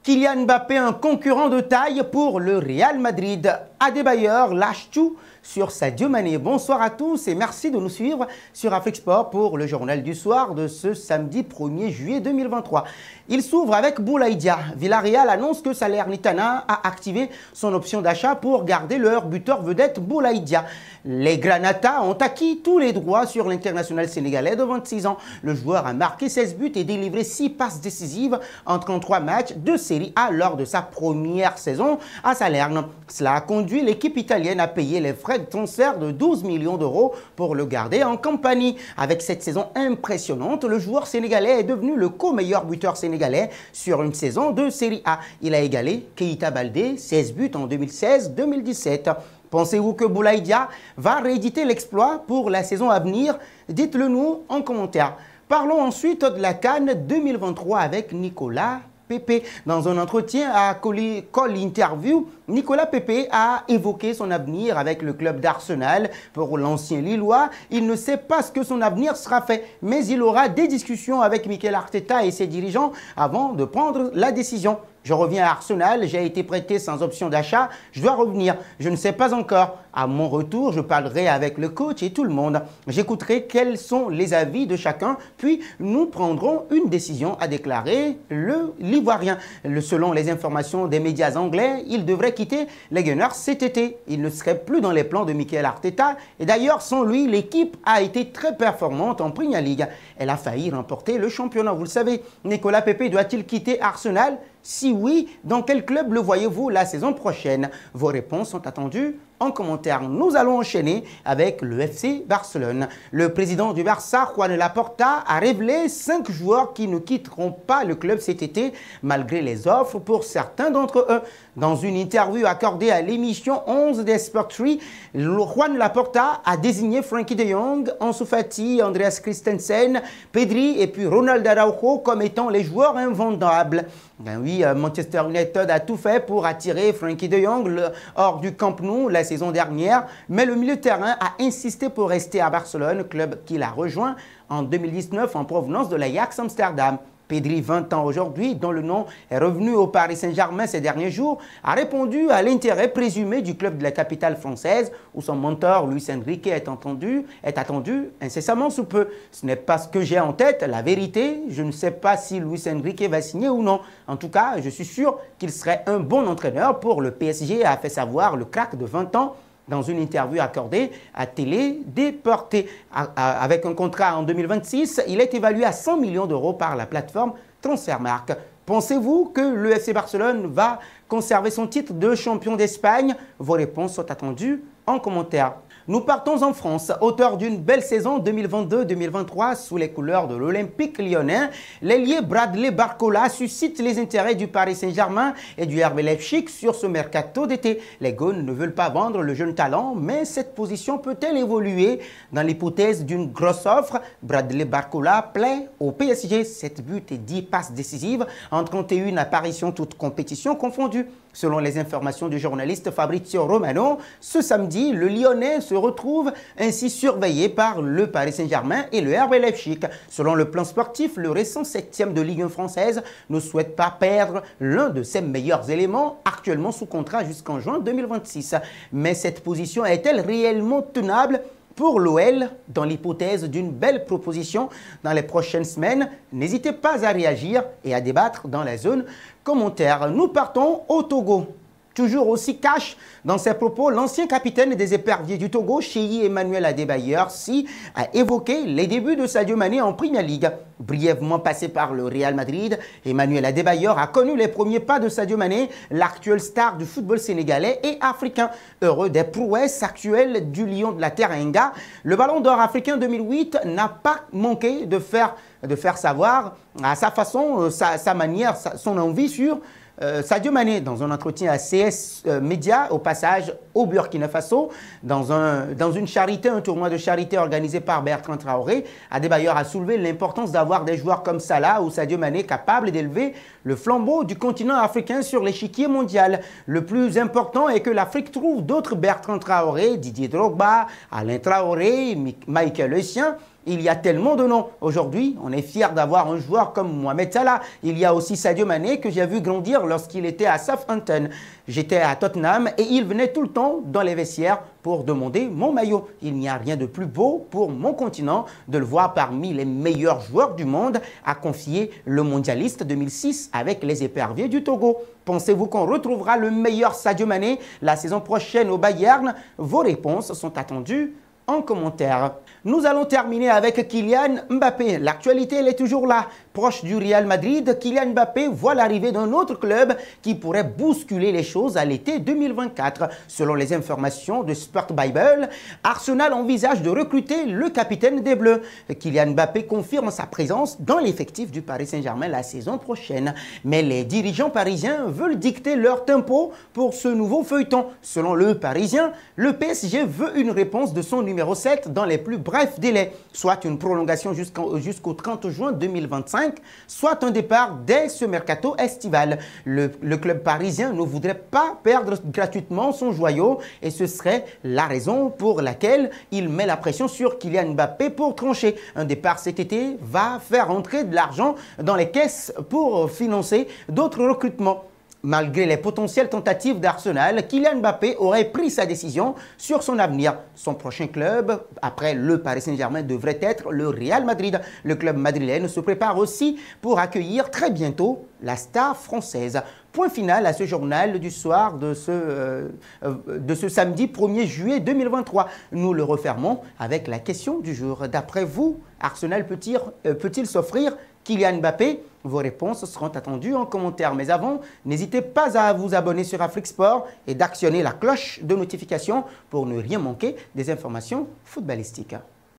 Kylian Mbappé, un concurrent de taille pour le Real Madrid. Adebayor lâche tout sur Sadio Mané. Bonsoir à tous et merci de nous suivre sur Afrique Sport pour le journal du soir de ce samedi 1er juillet 2023. Il s'ouvre avec Boulaïdia. Villarreal annonce que Salernitana a activé son option d'achat pour garder leur buteur vedette Boulaïdia. Les Granata ont acquis tous les droits sur l'international sénégalais de 26 ans. Le joueur a marqué 16 buts et délivré 6 passes décisives en 33 matchs de Série A lors de sa première saison à Salerne. Cela a conduit l'équipe italienne à payer les frais de transfert de 12 millions d'euros pour le garder en compagnie. Avec cette saison impressionnante, le joueur sénégalais est devenu le co-meilleur buteur sénégalais sur une saison de Série A. Il a égalé Keita Baldé, 16 buts en 2016-2017. Pensez-vous que Boulaïdia va rééditer l'exploit pour la saison à venir? Dites-le nous en commentaire. Parlons ensuite de la CAN 2023 avec Nicolas Pepe. Dans un entretien à Call Interview, Nicolas Pepe a évoqué son avenir avec le club d'Arsenal. Pour l'ancien Lillois, il ne sait pas ce que son avenir sera fait, mais il aura des discussions avec Mikel Arteta et ses dirigeants avant de prendre la décision. Je reviens à Arsenal, j'ai été prêté sans option d'achat, je dois revenir. Je ne sais pas encore. À mon retour, je parlerai avec le coach et tout le monde. J'écouterai quels sont les avis de chacun, puis nous prendrons une décision, a déclaré l'Ivoirien. Selon les informations des médias anglais, il devrait quitter les Gunners cet été. Il ne serait plus dans les plans de Mikel Arteta. Et d'ailleurs, sans lui, l'équipe a été très performante en Premier League. Elle a failli remporter le championnat. Vous le savez, Nicolas Pepe doit-il quitter Arsenal? Si oui, dans quel club le voyez-vous la saison prochaine? Vos réponses sont attendues en commentaire. Nous allons enchaîner avec le FC Barcelone. Le président du Barça, Juan Laporta, a révélé 5 joueurs qui ne quitteront pas le club cet été, malgré les offres pour certains d'entre eux. Dans une interview accordée à l'émission 11 des Sport 3, Juan Laporta a désigné Frenkie de Jong, Ansu Fati, Andreas Christensen, Pedri et puis Ronald Araujo comme étant les joueurs invendables. Ben oui, Manchester United a tout fait pour attirer Frenkie de Jong hors du Camp Nou la saison dernière, mais le milieu de terrain a insisté pour rester à Barcelone, club qu'il a rejoint en 2019 en provenance de l'Ajax Amsterdam. Pedri, 20 ans aujourd'hui, dont le nom est revenu au Paris Saint-Germain ces derniers jours, a répondu à l'intérêt présumé du club de la capitale française où son mentor Luis Enrique est attendu incessamment sous peu. Ce n'est pas ce que j'ai en tête, la vérité. Je ne sais pas si Luis Enrique va signer ou non. En tout cas, je suis sûr qu'il serait un bon entraîneur pour le PSG, a fait savoir le crack de 20 ans dans une interview accordée à Télé Déporté. Avec un contrat en 2026, il est évalué à 100 millions d'euros par la plateforme Transfermarkt. Pensez-vous que le FC Barcelone va conserver son titre de champion d'Espagne? Vos réponses sont attendues en commentaire. Nous partons en France. Auteur d'une belle saison 2022-2023 sous les couleurs de l'Olympique lyonnais, l'ailier Bradley Barcola suscite les intérêts du Paris Saint-Germain et du RB Leipzig sur ce mercato d'été. Les Gones ne veulent pas vendre le jeune talent, mais cette position peut-elle évoluer dans l'hypothèse d'une grosse offre? Bradley Barcola plaît au PSG. 7 buts et 10 passes décisives en 31 apparitions, toutes compétitions confondues. Selon les informations du journaliste Fabrizio Romano, ce samedi, le Lyonnais se retrouve ainsi surveillé par le Paris Saint-Germain et le RB Leipzig. Selon le plan sportif, le récent 7e de Ligue 1 française ne souhaite pas perdre l'un de ses meilleurs éléments, actuellement sous contrat jusqu'en juin 2026. Mais cette position est-elle réellement tenable pour l'OL dans l'hypothèse d'une belle proposition dans les prochaines semaines? N'hésitez pas à réagir et à débattre dans la zone commentaire. Nous partons au Togo. Toujours aussi cash dans ses propos, l'ancien capitaine des éperviers du Togo, Cheyi Emmanuel Adebayor, a évoqué les débuts de Sadio Mané en Premier League. Brièvement passé par le Real Madrid, Emmanuel Adebayor a connu les premiers pas de Sadio Mané, l'actuel star du football sénégalais et africain. Heureux des prouesses actuelles du lion de la Teranga, le Ballon d'Or africain 2008 n'a pas manqué de faire savoir à sa façon, sa manière, son envie sur Sadio Mané. Dans un entretien à CS Média, au passage au Burkina Faso, dans une charité, un tournoi de charité organisé par Bertrand Traoré, Adebayor a soulevé l'importance d'avoir des joueurs comme Salah ou Sadio Mané capables d'élever le flambeau du continent africain sur l'échiquier mondial. Le plus important est que l'Afrique trouve d'autres Bertrand Traoré, Didier Drogba, Alain Traoré, Michael Essien, Il y a tellement de noms. Aujourd'hui, on est fier d'avoir un joueur comme Mohamed Salah. Il y a aussi Sadio Mané que j'ai vu grandir lorsqu'il était à Southampton. J'étais à Tottenham et il venait tout le temps dans les vestiaires pour demander mon maillot. Il n'y a rien de plus beau pour mon continent de le voir parmi les meilleurs joueurs du monde, a confié le mondialiste 2006 avec les Éperviers du Togo. Pensez-vous qu'on retrouvera le meilleur Sadio Mané la saison prochaine au Bayern? Vos réponses sont attendues en commentaire. Nous allons terminer avec Kylian Mbappé. L'actualité, elle est toujours là. Proche du Real Madrid, Kylian Mbappé voit l'arrivée d'un autre club qui pourrait bousculer les choses à l'été 2024. Selon les informations de Sport Bible, Arsenal envisage de recruter le capitaine des Bleus. Kylian Mbappé confirme sa présence dans l'effectif du Paris Saint-Germain la saison prochaine. Mais les dirigeants parisiens veulent dicter leur tempo pour ce nouveau feuilleton. Selon le Parisien, le PSG veut une réponse de son numéro 7 dans les plus brefs délais, soit une prolongation jusqu'au 30 juin 2025, soit un départ dès ce mercato estival. Le club parisien ne voudrait pas perdre gratuitement son joyau et ce serait la raison pour laquelle il met la pression sur Kylian Mbappé pour trancher. Un départ cet été va faire entrer de l'argent dans les caisses pour financer d'autres recrutements. Malgré les potentielles tentatives d'Arsenal, Kylian Mbappé aurait pris sa décision sur son avenir. Son prochain club, après le Paris Saint-Germain, devrait être le Real Madrid. Le club madrilène se prépare aussi pour accueillir très bientôt la star française. Point final à ce journal du soir de ce samedi 1er juillet 2023. Nous le refermons avec la question du jour. D'après vous, Arsenal peut-il s'offrir Kylian Mbappé? Vos réponses seront attendues en commentaire. Mais avant, n'hésitez pas à vous abonner sur Afrique Sport et d'actionner la cloche de notification pour ne rien manquer des informations footballistiques.